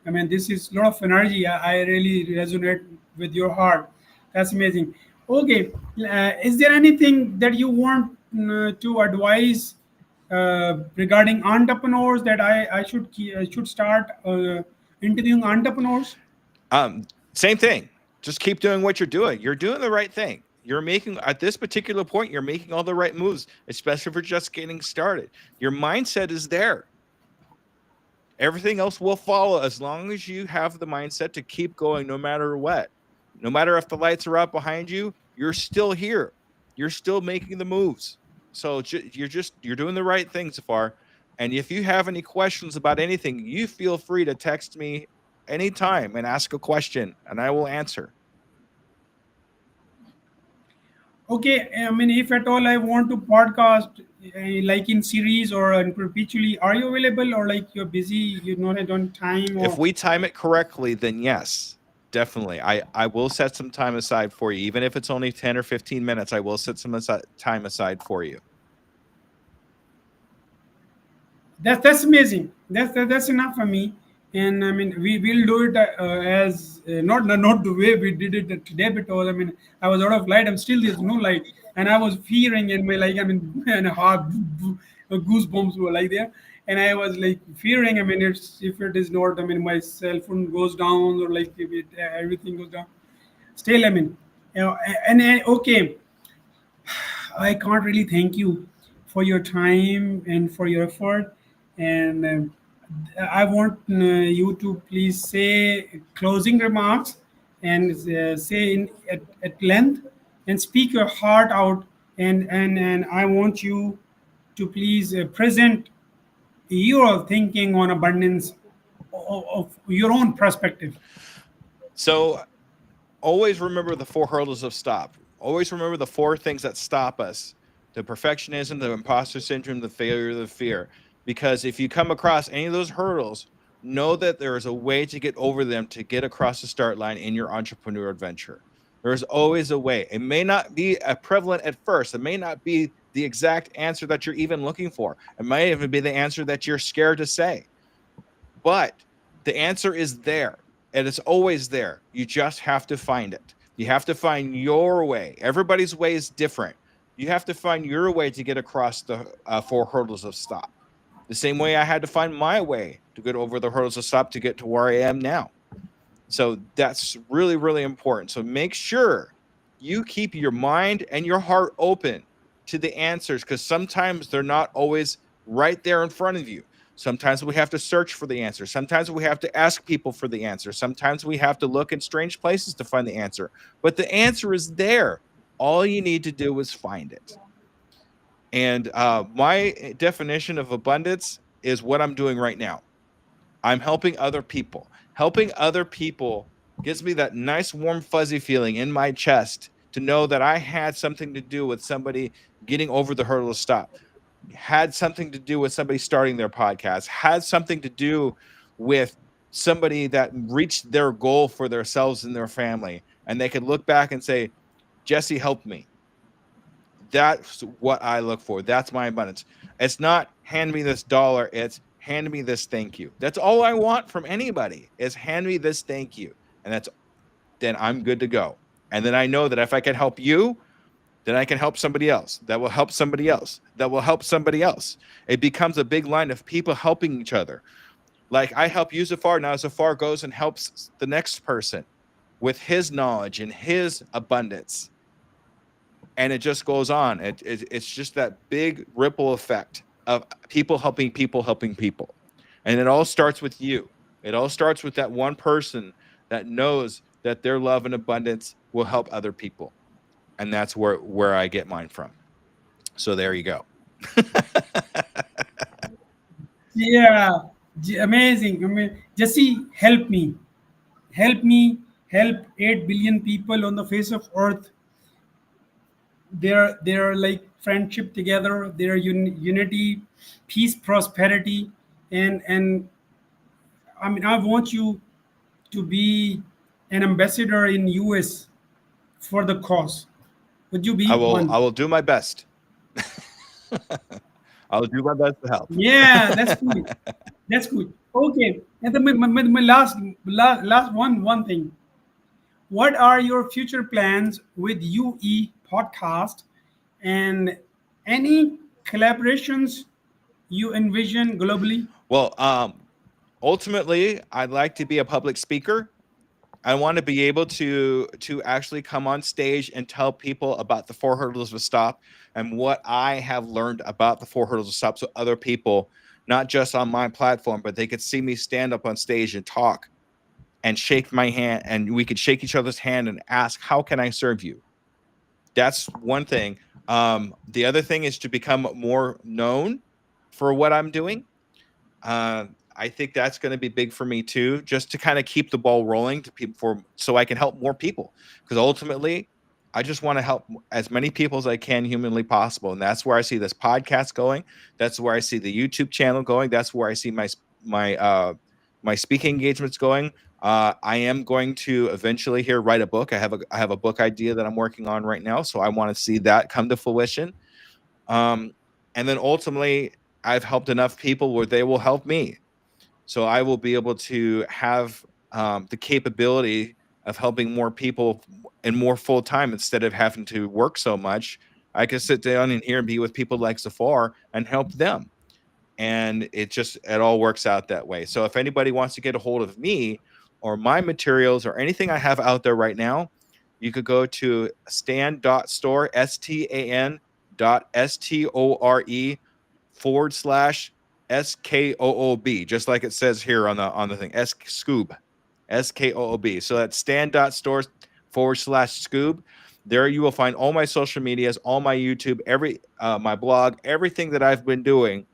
I mean, this is a lot of energy. I really resonate with your heart. That's amazing. Okay, is there anything that you want to advise regarding entrepreneurs, that I should start interviewing entrepreneurs? Same thing. Just keep doing what you're doing. You're doing the right thing. You're making at this particular point, you're making all the right moves, especially for just getting started. Your mindset is there. Everything else will follow as long as you have the mindset to keep going no matter what. No matter if the lights are up behind you, you're still here. you're still making the moves. So you're doing the right thing so far. And if you have any questions about anything, you feel free to text me anytime and ask a question, and I will answer. Okay, I mean, if at all I want to podcast, like in series or in perpetually, are you available or like you're busy, you're not on time If or? we time it correctly, then yes, definitely. I will set some time aside for you, even if it's only 10 or 15 minutes. I will set some time aside for you. That's amazing. That's enough for me. And I mean, we will do it as not the way we did it today, because I mean, I was out of light. I'm still there's no light, and I was fearing in my like I mean, and heart goosebumps were like there, and I was like fearing. I mean, it's if it is not. I mean, my cell phone goes down or like if it, everything goes down. Still, I mean, and okay. I can't really thank you for your time and for your effort. And I want you to please say closing remarks and say at length and speak your heart out. And I want you to please present your thinking on abundance of your own perspective. So always remember the four hurdles of stop. Always remember the four things that stop us: the perfectionism, the imposter syndrome, the failure, the fear. Because if you come across any of those hurdles, know that there is a way to get over them to get across the start line in your entrepreneur adventure. There's always a way. It may not be prevalent at first, it may not be the exact answer that you're even looking for, it might even be the answer that you're scared to say. But the answer is there, and it's always there. You just have to find it. You have to find your way. Everybody's way is different. You have to find your way to get across the four hurdles of stop. The same way I had to find my way to get over the hurdles of stop to get to where I am now. So that's really, really important. So make sure you keep your mind and your heart open to the answers, because sometimes they're not always right there in front of you. Sometimes we have to search for the answer. Sometimes we have to ask people for the answer. Sometimes we have to look in strange places to find the answer. But the answer is there. All you need to do is find it. And my definition of abundance is what I'm doing right now. I'm helping other people. Helping other people gives me that nice, warm, fuzzy feeling in my chest to know that I had something to do with somebody getting over the hurdle to stop, had something to do with somebody starting their podcast, had something to do with somebody that reached their goal for themselves and their family. And they could look back and say, Jesse helped me. That's what I look for. That's my abundance. It's not hand me this dollar, it's hand me this thank you. That's all I want from anybody is hand me this thank you. And that's then I'm good to go. And then I know that if I can help you, then I can help somebody else. That will help somebody else. That will help somebody else. It becomes a big line of people helping each other. Like I help you Zafar, now Zafar goes and helps the next person with his knowledge and his abundance, and it just goes on. It's just that big ripple effect of people helping people helping people, and it all starts with you. It all starts with that one person that knows that their love and abundance will help other people, and that's where I get mine from. So there you go. Yeah, amazing. I mean, Jesse, help me, help 8 billion people on the face of earth. They're like friendship together. They're unity, peace, prosperity, and I mean, I want you to be an ambassador in US for the cause. Would you I be will one? I will do my best. I will do my best to help. Yeah, that's good. That's good. Okay, and then my last one thing. What are your future plans with UE podcast and any collaborations you envision globally? Well, ultimately, I'd like to be a public speaker. I want to be able to actually come on stage and tell people about the four hurdles of stop and what I have learned about the four hurdles of stop, so other people, not just on my platform, but they could see me stand up on stage and talk and shake my hand, and we could shake each other's hand and ask, how can I serve you? That's one thing. The other thing is to become more known for what I'm doing. uh, I think that's going to be big for me too, just to kind of keep the ball rolling to people for so I can help more people. Because ultimately, I just want to help as many people as I can humanly possible, and that's where I see this podcast going. That's where I see the YouTube channel going. That's where I see my speaking engagements going. I am going to eventually here write a book. I have a book idea that I'm working on right now, so I want to see that come to fruition. Um, and then ultimately, I've helped enough people where they will help me. So I will be able to have the capability of helping more people and more full time instead of having to work so much. I can sit down in here and be with people like Zafar and help them. And it all works out that way. So if anybody wants to get a hold of me or my materials or anything I have out there right now, you could go to stan.store, STAN.store/SKOOB, just like it says here on the thing, Scoob, SKOOB. So that's stan.store/Scoob. There you will find all my social medias, all my YouTube, my blog, everything that I've been doing.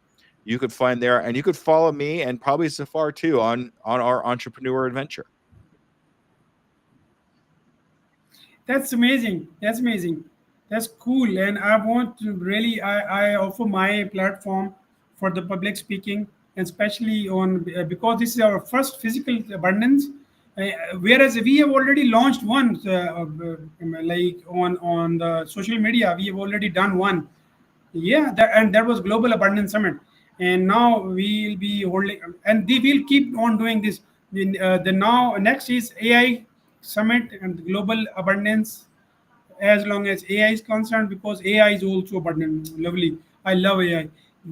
You could find there, and you could follow me and probably Safar too on our entrepreneur adventure. That's amazing. That's amazing. That's cool. And I want to really, I offer my platform for the public speaking, and especially on because this is our first physical abundance. Uh, Whereas we have already launched one, like on the social media, we have already done one. Yeah, and that was Global Abundance Summit, and now we'll be holding, and they will keep on doing this. The now next is AI Summit and Global Abundance, as long as AI is concerned, because AI is also abundant. Lovely. I love AI.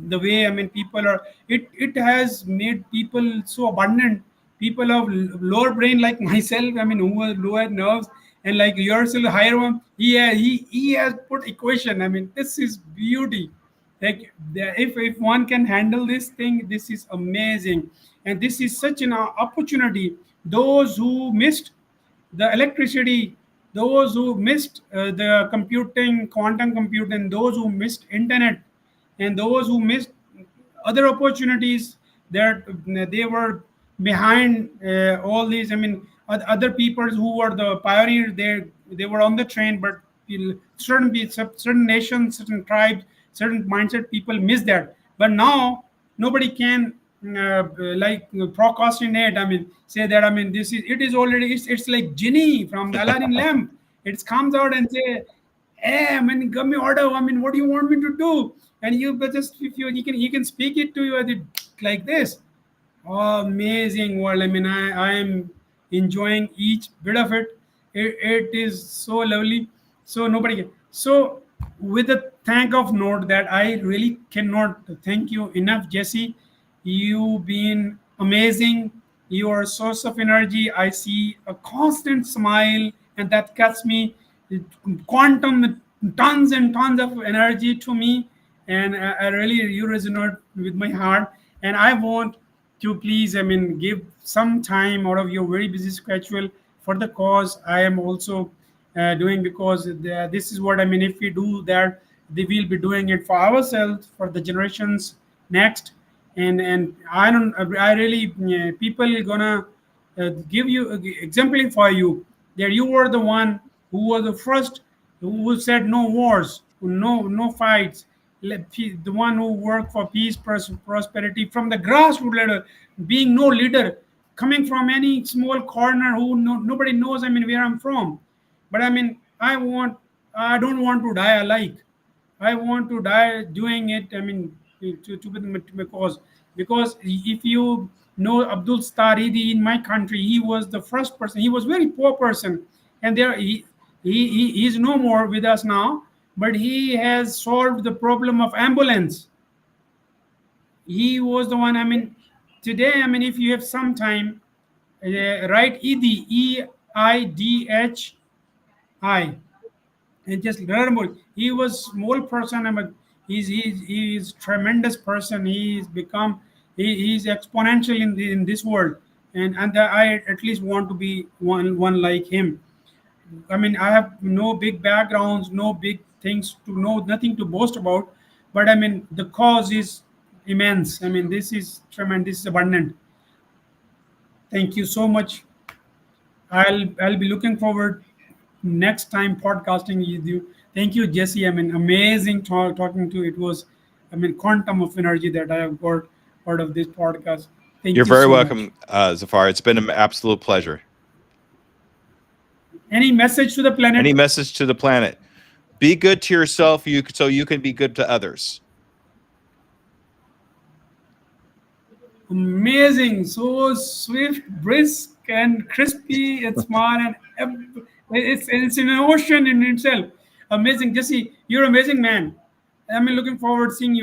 The way, I mean, people are, it has made people so abundant. People of lower brain like myself, I mean, who are lower nerves, and like yourself, higher one, he has put equation. I mean, this is beauty. Like if one can handle this thing, this is amazing, and this is such an opportunity. Those who missed the electricity, those who missed the computing, quantum computing, those who missed internet, and those who missed other opportunities, that they were behind all these. I mean, other people who were the pioneers, they were on the train, but certain nations, certain tribes, certain mindset people miss that. But now nobody can like procrastinate. I mean, say that, I mean, this is, it is already, it's like genie from the Aladdin lamp. It comes out and say, hey, I mean, give me order. I mean, what do you want me to do? And you but just, if you can speak it to you like this. Oh, amazing world. I mean, I am enjoying each bit of it. It is so lovely. So nobody can. So with a thank of note that I really cannot thank you enough, Jesse. You've been amazing. You are a source of energy. I see a constant smile, and that gets me quantum, tons and tons of energy to me. And I really, you resonate with my heart. And I want to please, I mean, give some time out of your very busy schedule for the cause I am also doing, because this is what, I mean, if we do that, they will be doing it for ourselves, for the generations next. And I don't, I really, people gonna give you exemplify you, that you were the one who was the first, who said no wars, no fights, the one who worked for peace, prosperity from the grassroots level, being no leader, coming from any small corner who nobody knows, I mean, where I'm from. But I mean, I don't want to die alike. I want to die doing it. I mean, to my cause. Because if you know Abdul Staridi in my country, he was the first person. He was very poor person, and there he's no more with us now. But he has solved the problem of ambulance. He was the one. I mean, today, I mean, if you have some time, write Eidi, EIDHI, and just learn more. He was small person. I mean, he's tremendous person. He's become, he's exponential in this world, and I at least want to be one like him. I mean, I have no big backgrounds, no big things to know, nothing to boast about. But I mean, the cause is immense. I mean, this is tremendous, this is abundant. Thank you so much. I'll be looking forward next time podcasting with you. Thank you, Jesse. I mean, amazing talking to you. It was, I mean, quantum of energy that I have got out of this podcast. You're Thank you very so much. welcome, Zafar. It's been an absolute pleasure. Any message to the planet? Any message to the planet? Be good to yourself, so you can be good to others. Amazing, so swift, brisk, and crispy. It's smart, and it's an ocean in itself. Amazing, Jesse. You're amazing, man. I'm looking forward to seeing you.